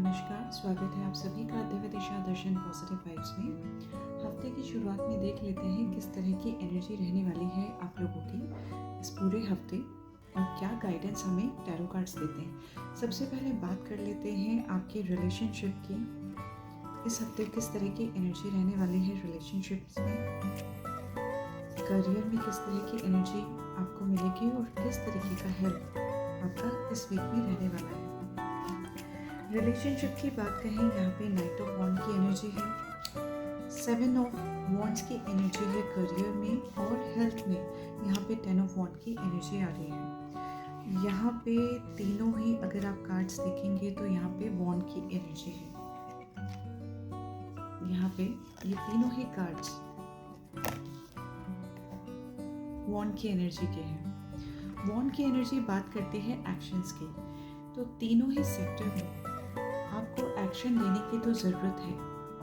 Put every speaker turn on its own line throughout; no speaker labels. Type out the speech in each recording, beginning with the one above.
नमस्कार, स्वागत है आप सभी का दिव्य दिशा दर्शन पॉजिटिव वाइब्स में। हफ्ते की शुरुआत में देख लेते हैं किस तरह की एनर्जी रहने वाली है आप लोगों की इस पूरे हफ्ते और क्या गाइडेंस हमें टैरो कार्ड्स देते हैं। सबसे पहले बात कर लेते हैं आपकी रिलेशनशिप की। इस हफ्ते किस तरह की एनर्जी रहने वाली है रिलेशनशिप्स में, करियर में किस तरह की एनर्जी आपको मिलेगी और किस तरीके का हेल्प आपका इस वीक में रहने वाला है। रिलेशनशिप की बात कहें, यहाँ पे नाइट ऑफ वॉन्ड की एनर्जी है, 7 ऑफ वॉन्ड्स की एनर्जी है करियर में, और हेल्थ में यहाँ पे 10 ऑफ वॉन्ड की एनर्जी आ रही है। यहाँ पे तीनों ही अगर आप कार्ड्स देखेंगे तो यहाँ पे वॉन्ड की एनर्जी है। यहाँ पे ये तीनों ही कार्ड्स वॉन्ड की एनर्जी के हैं। वॉन्ड की एनर्जी बात करती है एक्शंस की, तो तीनों ही सेक्टर में आपको एक्शन लेने की तो ज़रूरत है।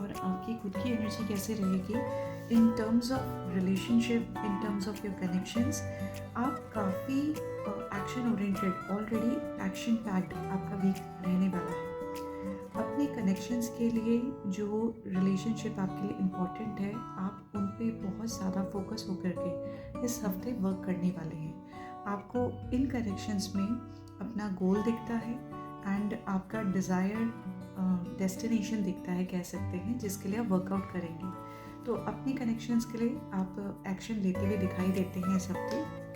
और आपकी खुद की एनर्जी कैसे रहेगी in terms of relationship, in terms of your connections. आप काफ़ी action oriented, already action packed आपका वीक रहने वाला है। अपने कनेक्शंस के लिए जो रिलेशनशिप आपके लिए इम्पोर्टेंट है, आप उन पे बहुत ज़्यादा फोकस होकर के इस हफ्ते वर्क करने वाले हैं। आपको इन कनेक्शंस में अपना गोल दिखता है एंड आपका डिज़ायर डेस्टिनेशन दिखता है, कह सकते हैं, जिसके लिए आप वर्कआउट करेंगे। तो अपने कनेक्शंस के लिए आप एक्शन लेते हुए दिखाई देते हैं इस हफ्ते।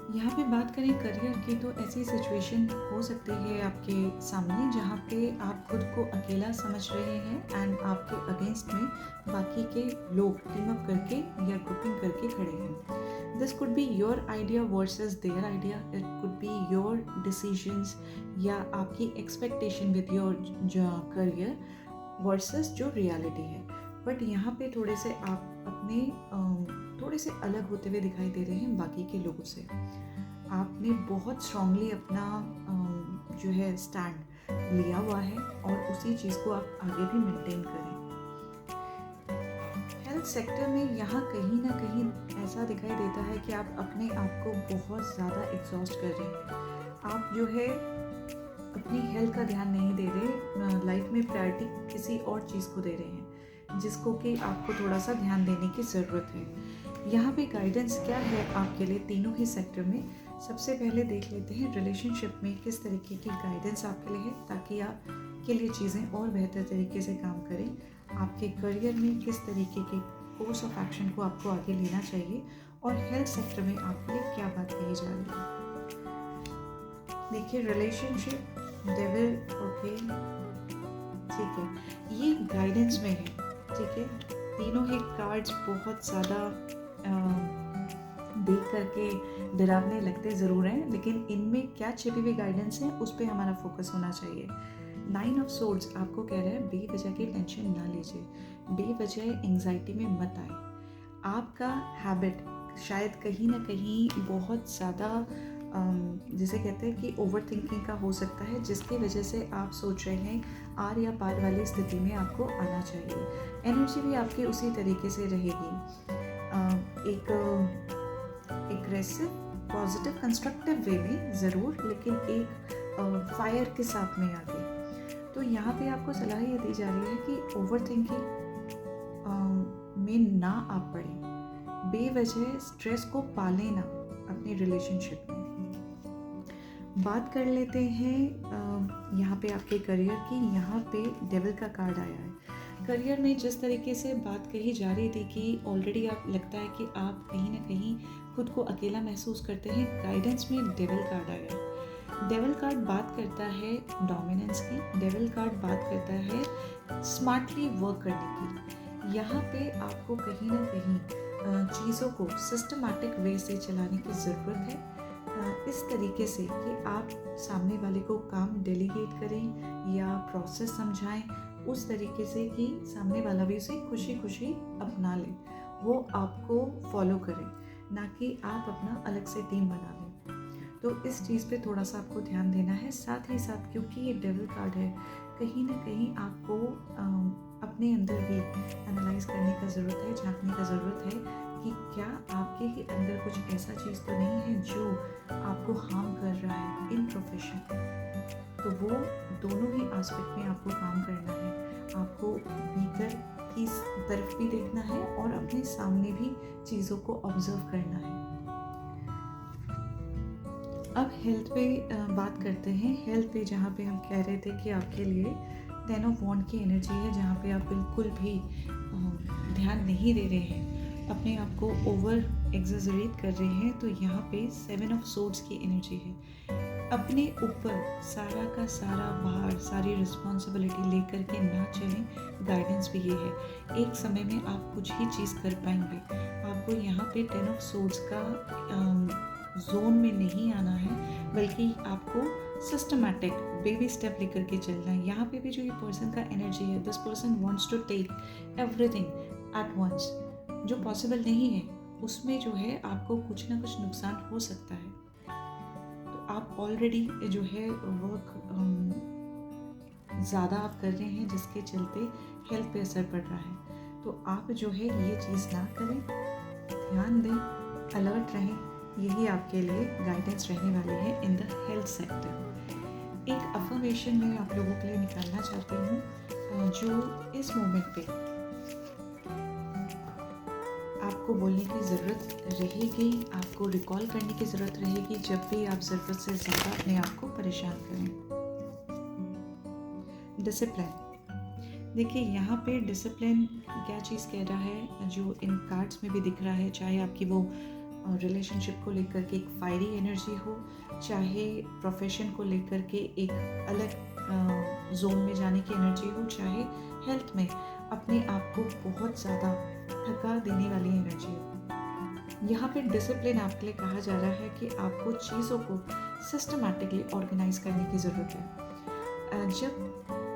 यहाँ पे बात करें करियर की, तो ऐसी सिचुएशन हो सकती है आपके सामने जहाँ पे आप खुद को अकेला समझ रहे हैं एंड आपके अगेंस्ट में बाकी के लोग टीम अप करके या ग्रुपिंग करके खड़े हैं। This could be your idea versus their idea. It could be your decisions या आपकी expectation with your career versus जो reality है। बट यहाँ पे थोड़े से आप अपने थोड़े से अलग होते हुए दिखाई दे रहे हैं बाकी के लोगों से। आपने बहुत स्ट्रांगली अपना जो है स्टैंड लिया हुआ है और उसी चीज़ को आप आगे भी मेंटेन करें। हेल्थ सेक्टर में यहाँ कहीं ना कहीं ऐसा दिखाई देता है कि आप अपने आप को बहुत ज़्यादा एग्जॉस्ट कर रहे हैं। आप जो है अपनी हेल्थ का ध्यान नहीं दे रहे, लाइफ में प्रायोरिटी किसी और चीज़ को दे रहे हैं, जिसको कि आपको थोड़ा सा ध्यान देने की ज़रूरत है। यहाँ पे गाइडेंस क्या है आपके लिए तीनों ही सेक्टर में। सबसे पहले देख लेते हैं रिलेशनशिप में किस तरीके की गाइडेंस आपके लिए है, ताकि आपके लिए चीज़ें और बेहतर तरीके से काम करें। आपके करियर में किस तरीके के कोर्स ऑफ एक्शन को आपको आगे लेना चाहिए, और हेल्थ सेक्टर में आपके लिए क्या बात कही जा रही है। देखिए रिलेशनशिप, डेविल, ओके, ठीक है, ये गाइडेंस में है, ठीक है। तीनों ही कार्ड्स बहुत ज़्यादा देख करके डरावने लगते ज़रूर हैं, लेकिन इनमें क्या छिपी हुई गाइडेंस है उस पर हमारा फोकस होना चाहिए। 9 ऑफ सोर्ड्स आपको कह रहा है बेवजह की टेंशन ना लीजिए, बेवजह एंजाइटी में मत आए। आपका हैबिट शायद कहीं ना कहीं बहुत ज़्यादा जिसे कहते हैं कि ओवर थिंकिंग का हो सकता है, जिसकी वजह से आप सोच रहे हैं आर या पार वाली स्थिति में आपको आना चाहिए। एनर्जी भी आपकी उसी तरीके से रहेगी, एक एग्रेसिव, पॉजिटिव, कंस्ट्रक्टिव वे में ज़रूर, लेकिन एक फायर के साथ में आगे। तो यहाँ पे आपको सलाह ये दी जा रही है कि ओवर थिंकिंग में ना आप पड़े, बेवजह स्ट्रेस को पालें ना अपने रिलेशनशिप में। बात कर लेते हैं यहाँ पे आपके करियर की। यहाँ पे डेविल का कार्ड आया है। करियर में जिस तरीके से बात कही जा रही थी कि ऑलरेडी आप लगता है कि आप कहीं ना कहीं खुद को अकेला महसूस करते हैं, गाइडेंस में डेविल कार्ड आया। डेविल कार्ड बात करता है डोमिनेंस की, डेविल कार्ड बात करता है स्मार्टली वर्क करने की। यहाँ पे आपको कहीं ना कहीं चीज़ों को सिस्टमैटिक वे से चलाने की ज़रूरत है, इस तरीके से कि आप सामने वाले को काम डेलीगेट करें या प्रोसेस समझाएं उस तरीके से कि सामने वाला भी उसे खुशी खुशी अपना ले, वो आपको फॉलो करें, ना कि आप अपना अलग से टीम बना लें। तो इस चीज़ पे थोड़ा सा आपको ध्यान देना है। साथ ही साथ क्योंकि ये डेविल कार्ड है, कहीं ना कहीं आपको अपने अंदर भी एनालाइज करने का ज़रूरत है, झांकने का ज़रूरत है कि क्या आपके ही अंदर कुछ ऐसा चीज़ तो नहीं है जो आपको हार्म कर रहा है इन प्रोफेशन। तो वो दोनों ही एस्पेक्ट में आपको काम करना है। आपको भीतर की तरफ भी देखना है और अपने सामने भी चीज़ों को ऑब्जर्व करना है। अब हेल्थ पे बात करते हैं। हेल्थ पे जहाँ पे हम कह रहे थे कि आपके लिए 10 ऑफ वॉन्ड की एनर्जी है, जहाँ पे आप बिल्कुल भी ध्यान नहीं दे रहे हैं, अपने आप को ओवर एग्जैजरेट कर रहे हैं, तो यहाँ पे 7 ऑफ सोर्ड्स की एनर्जी है। अपने ऊपर सारा का सारा भार, सारी रिस्पॉन्सिबिलिटी लेकर के ना चलें। गाइडेंस भी ये है, एक समय में आप कुछ ही चीज़ कर पाएंगे। आपको यहाँ पे 10 ऑफ सोर्ड्स का जोन में नहीं आना है, बल्कि आपको सिस्टमैटिक बेबी स्टेप लेकर के चलना है। यहाँ पे भी जो ये पर्सन का एनर्जी है, this person wants to take everything at once, जो पॉसिबल नहीं है, उसमें जो है आपको कुछ ना कुछ नुकसान हो सकता है। तो आप ऑलरेडी जो है वर्क ज़्यादा आप कर रहे हैं, जिसके चलते हेल्थ पे असर पड़ रहा है। तो आप जो है ये चीज़ ना करें, ध्यान दें, अलर्ट रहें। यही आपके लिए गाइडेंस रहने वाली है इन द हेल्थ सेक्टर। एक अफर्मेशन मैं आप लोगों के लिए निकालना चाहती हूँ, जो इस मोमेंट पे आपको बोलने की ज़रूरत रहेगी, आपको रिकॉल करने की ज़रूरत रहेगी जब भी आप ज़रूरत से ज़्यादा अपने आप को परेशान करें। डिसिप्लिन। देखिए यहाँ पे डिसिप्लिन क्या चीज़ कह रहा है, जो इन कार्ड्स में भी दिख रहा है, चाहे आपकी वो रिलेशनशिप को लेकर के एक फायरी एनर्जी हो, चाहे प्रोफेशन को लेकर के एक अलग जोन में जाने की एनर्जी हो, चाहे हेल्थ में अपने आप को बहुत ज़्यादा थका देने वाली एनर्जी हो। यहाँ पे डिसिप्लिन आपके लिए कहा जा रहा है कि आपको चीज़ों को सिस्टमैटिकली ऑर्गेनाइज करने की ज़रूरत है। जब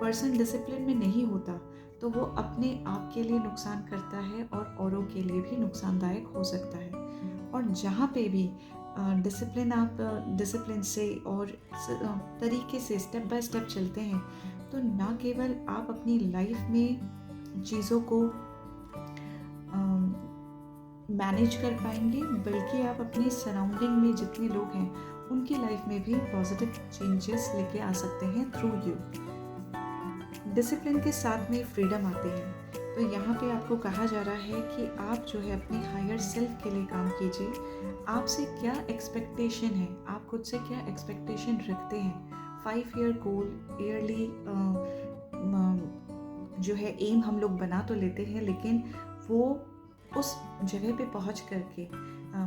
पर्सन डिसिप्लिन में नहीं होता तो वो अपने आप के लिए नुकसान करता है और औरों के लिए भी नुकसानदायक हो सकता है। और जहाँ पे भी डिसिप्लिन, आप डिसिप्लिन से और तरीके से स्टेप बाय स्टेप चलते हैं, तो ना केवल आप अपनी लाइफ में चीज़ों को मैनेज कर पाएंगे, बल्कि आप अपनी सराउंडिंग में जितने लोग हैं उनकी लाइफ में भी पॉजिटिव चेंजेस लेके आ सकते हैं थ्रू यू। डिसिप्लिन के साथ में फ्रीडम आती है। तो यहाँ पे आपको कहा जा रहा है कि आप जो है अपने हायर सेल्फ के लिए काम कीजिए। आपसे क्या एक्सपेक्टेशन है, आप खुद से क्या एक्सपेक्टेशन रखते हैं। 5 ईयर गोल, ईयरली जो है एम हम लोग बना तो लेते हैं, लेकिन वो उस जगह पे पहुँच करके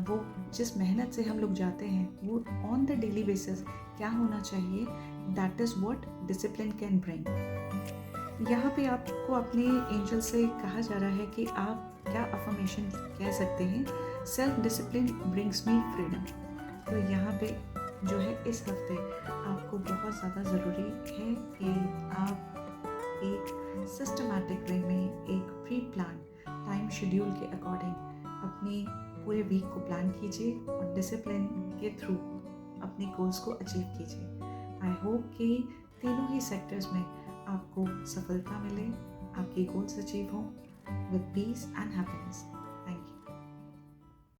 वो जिस मेहनत से हम लोग जाते हैं, वो ऑन द डेली बेसिस क्या होना चाहिए, that is what discipline can bring. यहाँ पे आपको अपने एंजल से कहा जा रहा है कि आप क्या अफर्मेशन कह सकते हैं, self discipline brings me freedom. तो यहाँ पे जो है इस हफ्ते आपको बहुत ज़्यादा ज़रूरी है कि आप एक सिस्टमैटिक वे में, एक प्री प्लान टाइम शेड्यूल के अकॉर्डिंग अपने पूरे वीक को प्लान कीजिए और डिसिप्लिन के थ्रू अपने गोल्स को अचीव कीजिए। आई होप कि तीनों ही सेक्टर्स में आपको सफलता मिले, आपके गोल्स अचीव हों विद पीस एंड हैप्पीनेस।